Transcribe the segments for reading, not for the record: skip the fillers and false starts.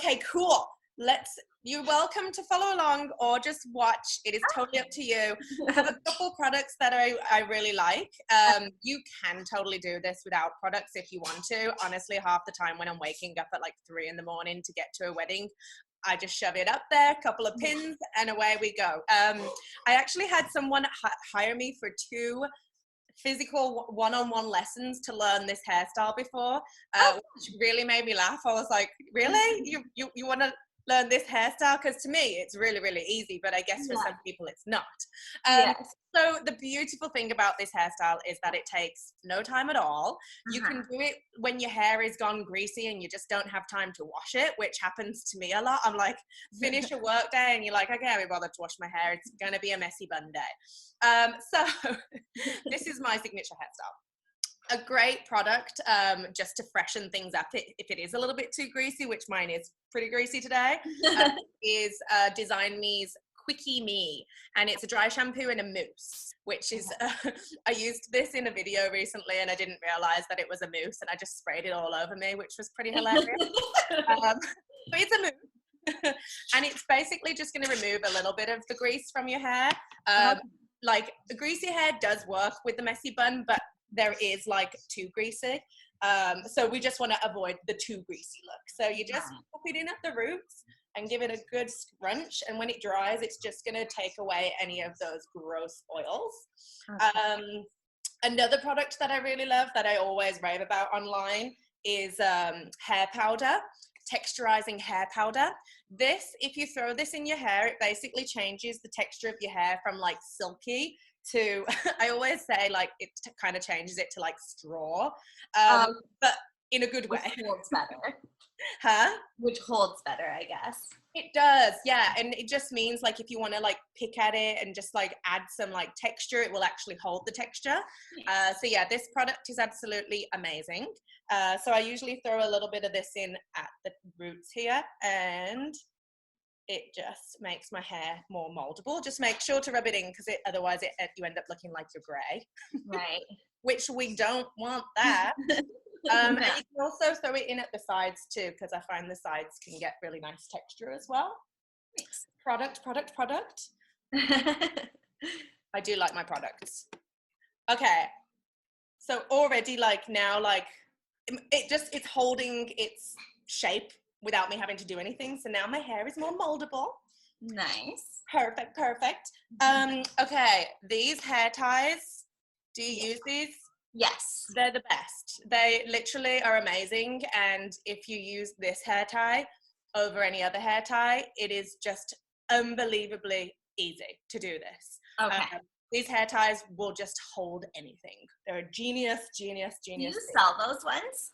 Okay, cool. You're welcome to follow along or just watch. It is totally up to you. I have a couple products that I really like. You can totally do this without products if you want to. Honestly, half the time when I'm waking up at like 3 a.m. to get to a wedding, I just shove it up there, a couple of pins, and away we go. I actually had someone hire me for 2 physical one-on-one lessons to learn this hairstyle before, which really made me laugh. I was like, really? You want to learn this hairstyle? Because to me it's really, really easy, but I guess for some people it's not. So the beautiful thing about this hairstyle is that it takes no time at all. You can do it when your hair is gone greasy and you just don't have time to wash it, which happens to me a lot. I'm like, finish a work day and you're like, I can't be bothered to wash my hair, it's gonna be a messy bun day. So this is my signature hairstyle. A great product, just to freshen things up if it is a little bit too greasy, which mine is pretty greasy today, is Design Me's Quickie Me, and it's a dry shampoo and a mousse, which is I used this in a video recently and I didn't realize that it was a mousse and I just sprayed it all over me, which was pretty hilarious. But it's a mousse and it's basically just going to remove a little bit of the grease from your hair. Like the greasy hair does work with the messy bun, but there is like too greasy, so we just want to avoid the too greasy look. So you just pop it in at the roots and give it a good scrunch, and when it dries it's just going to take away any of those gross oils. Another product that I really love that I always rave about online is hair powder, texturizing hair powder. This, if you throw this in your hair, it basically changes the texture of your hair from like silky to, I always say like it kind of changes it to like straw, but in a good way. Which holds better. Which holds better, I guess. It does, yeah. And it just means like if you want to like pick at it and just like add some like texture, it will actually hold the texture. So yeah, this product is absolutely amazing. So I usually throw a little bit of this in at the roots here, and it just makes my hair more moldable. Just make sure to rub it in, because otherwise you end up looking like you're grey. Right. Which we don't want that. And you can also throw it in at the sides too, because I find the sides can get really nice texture as well. Nice. Product. I do like my products. Okay. So already like now, like it's holding its shape without me having to do anything. So now my hair is more moldable. Nice. Perfect. Okay, these hair ties, do you use these? Yes. They're the best. They literally are amazing. And if you use this hair tie over any other hair tie, it is just unbelievably easy to do this. Okay. These hair ties will just hold anything. They're a genius. Do you sell those ones?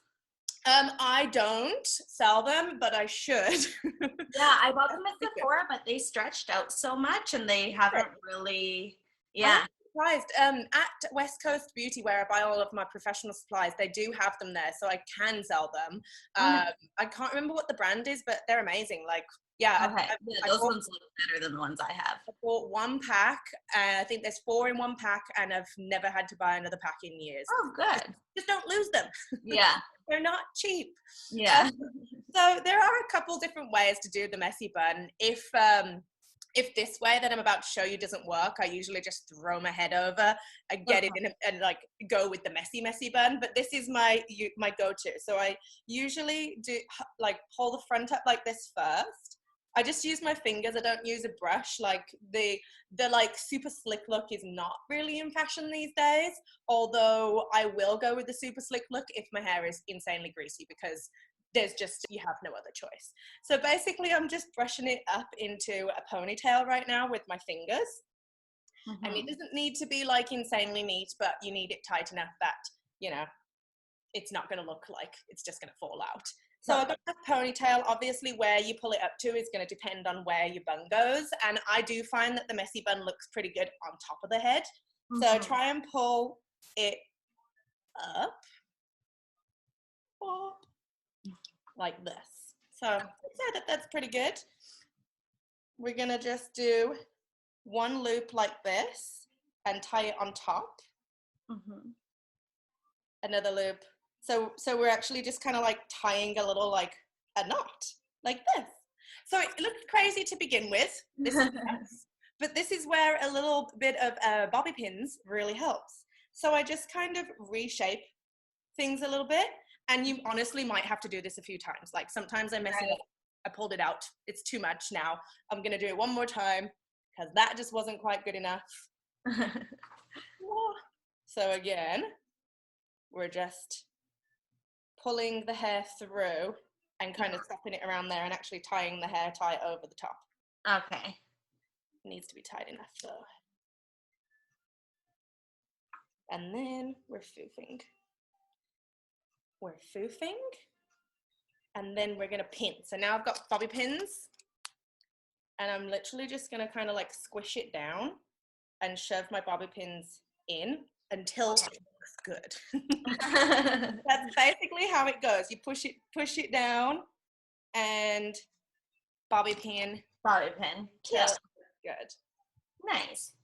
I don't sell them, but I should. Yeah, I bought them at Sephora, but they stretched out so much and they haven't really, I'm surprised. At West Coast Beauty, where I buy all of my professional supplies, they do have them there, so I can sell them. I can't remember what the brand is, but they're amazing. Like, those ones look better than the ones I have. I bought 1 pack. I think there's 4 in 1 pack, and I've never had to buy another pack in years. Oh, good. Just don't lose them. Yeah. They're not cheap. Yeah. So there are a couple different ways to do the messy bun. If this way that I'm about to show you doesn't work, I usually just throw my head over and get it in and like go with the messy bun. But this is my go-to. So I usually do like pull the front up like this first. I just use my fingers. I don't use a brush. Like the like super slick look is not really in fashion these days, although I will go with the super slick look if my hair is insanely greasy, because you have no other choice. So basically I'm just brushing it up into a ponytail right now with my fingers. And it doesn't need to be like insanely neat, but you need it tight enough that, you know, it's not going to look like it's just going to fall out. So I've got a ponytail. Obviously where you pull it up to is going to depend on where your bun goes. And I do find that the messy bun looks pretty good on top of the head. So try and pull it up. Like this. So I'd say that's pretty good. We're going to just do 1 loop like this and tie it on top. Another loop. So we're actually just kind of like tying a little like a knot. like this. So it looks crazy to begin with, but this is where a little bit of bobby pins really helps. So I just kind of reshape things a little bit, and you honestly might have to do this a few times. Like sometimes I mess it up, I pulled it out, it's too much now. I'm gonna do it one more time because that just wasn't quite good enough. So again, we're just pulling the hair through and kind of stopping it around there and actually tying the hair tie over the top. Okay. It needs to be tight enough though. And then we're foofing. And then we're gonna pin. So now I've got bobby pins, and I'm literally just gonna kind of like squish it down and shove my bobby pins in until it looks good. That's basically how it goes. You push it down and bobby pin. Bobby pin. Cute. Good. Nice.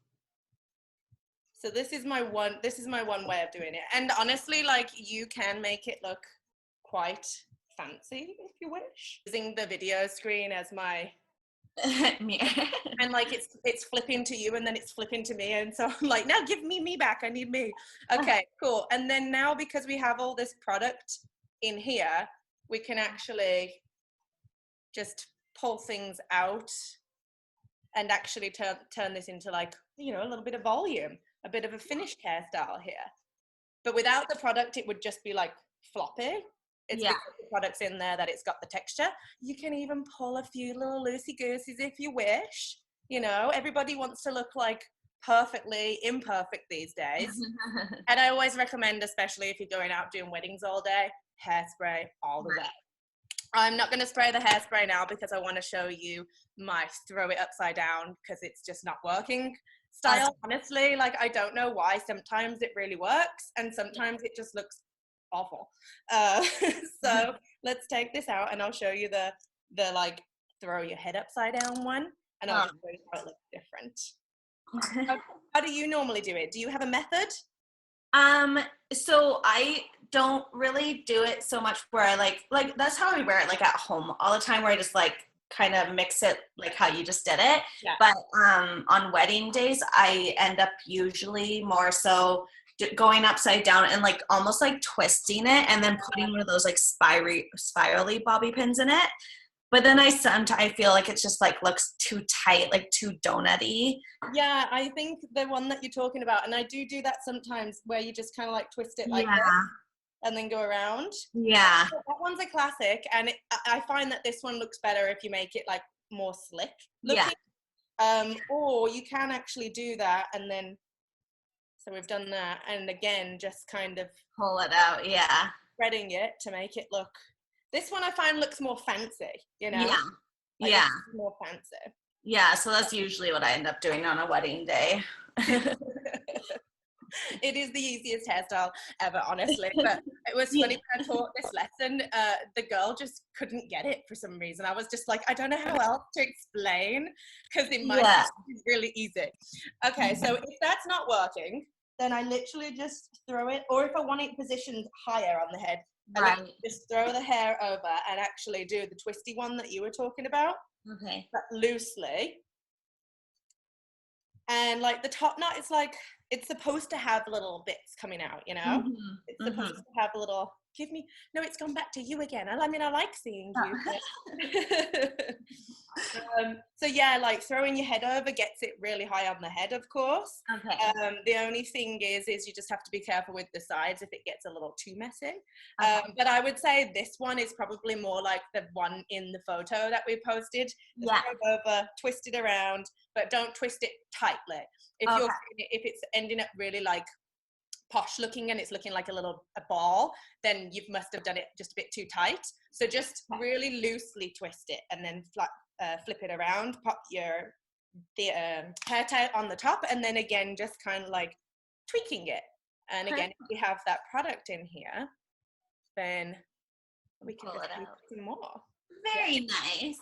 So this is my one way of doing it. And honestly, like, you can make it look quite fancy if you wish. Using the video screen as my and like it's flipping to you and then it's flipping to me, and so I'm like, now give me back, I need me. Okay, cool. And then now, because we have all this product in here, we can actually just pull things out and actually turn this into, like, you know, a little bit of volume, a bit of a finished hairstyle here. But without the product, it would just be like floppy. It's because the product's in there that it's got the texture. You can even pull a few little loosey-goosies if you wish. You know, everybody wants to look like perfectly imperfect these days. And I always recommend, especially if you're going out doing weddings all day, hairspray all the way. I'm not going to spray the hairspray now because I want to show you my throw it upside down, because it's just not working style. Honestly, like, I don't know why. Sometimes it really works and sometimes it just looks awful. So let's take this out and I'll show you the like throw your head upside down one, and I'll just show you how it looks different. How do you normally do it? Do you have a method? So I don't really do it so much where I like that's how I wear it, like at home all the time, where I just like kind of mix it like how you just did it. Yeah. But on wedding days, I end up usually more so going upside down and like almost like twisting it and then putting one of those like spirally bobby pins in it. But then I feel like it's just like looks too tight, like too donut-y. Yeah, I think the one that you're talking about, and I do that sometimes, where you just kind of like twist it like this and then go around. Yeah. That one's a classic, and I find that this one looks better if you make it like more slick looking. Yeah. Or you can actually do that, and then, so we've done that, and again, just kind of pull it out, spreading it to make it look. This one I find looks more fancy, you know? Yeah. Like, more fancy. Yeah, so that's usually what I end up doing on a wedding day. It is the easiest hairstyle ever, honestly. But it was funny when I taught this lesson, the girl just couldn't get it for some reason. I was just like, I don't know how else to explain, because in my mind it's really easy. Okay, so if that's not working, then I literally just throw it, or if I want it positioned higher on the head, I just throw the hair over and actually do the twisty one that you were talking about. Okay. But loosely. And like the top knot is like, it's supposed to have little bits coming out, you know? It's supposed to have a little, no, it's gone back to you again. I mean, I like seeing you. So yeah, like throwing your head over gets it really high on the head, of course. Okay. The only thing is you just have to be careful with the sides if it gets a little too messy. But I would say this one is probably more like the one in the photo that we posted. Just throw over, twist it around, but don't twist it tightly. If it's ending up really like posh looking and it's looking like a ball, then you must have done it just a bit too tight. So just really loosely twist it and then flip it around, pop the hair tie on the top, and then again just kind of like tweaking it. And again, if we have that product in here, then we can just tweak some more. Very nice.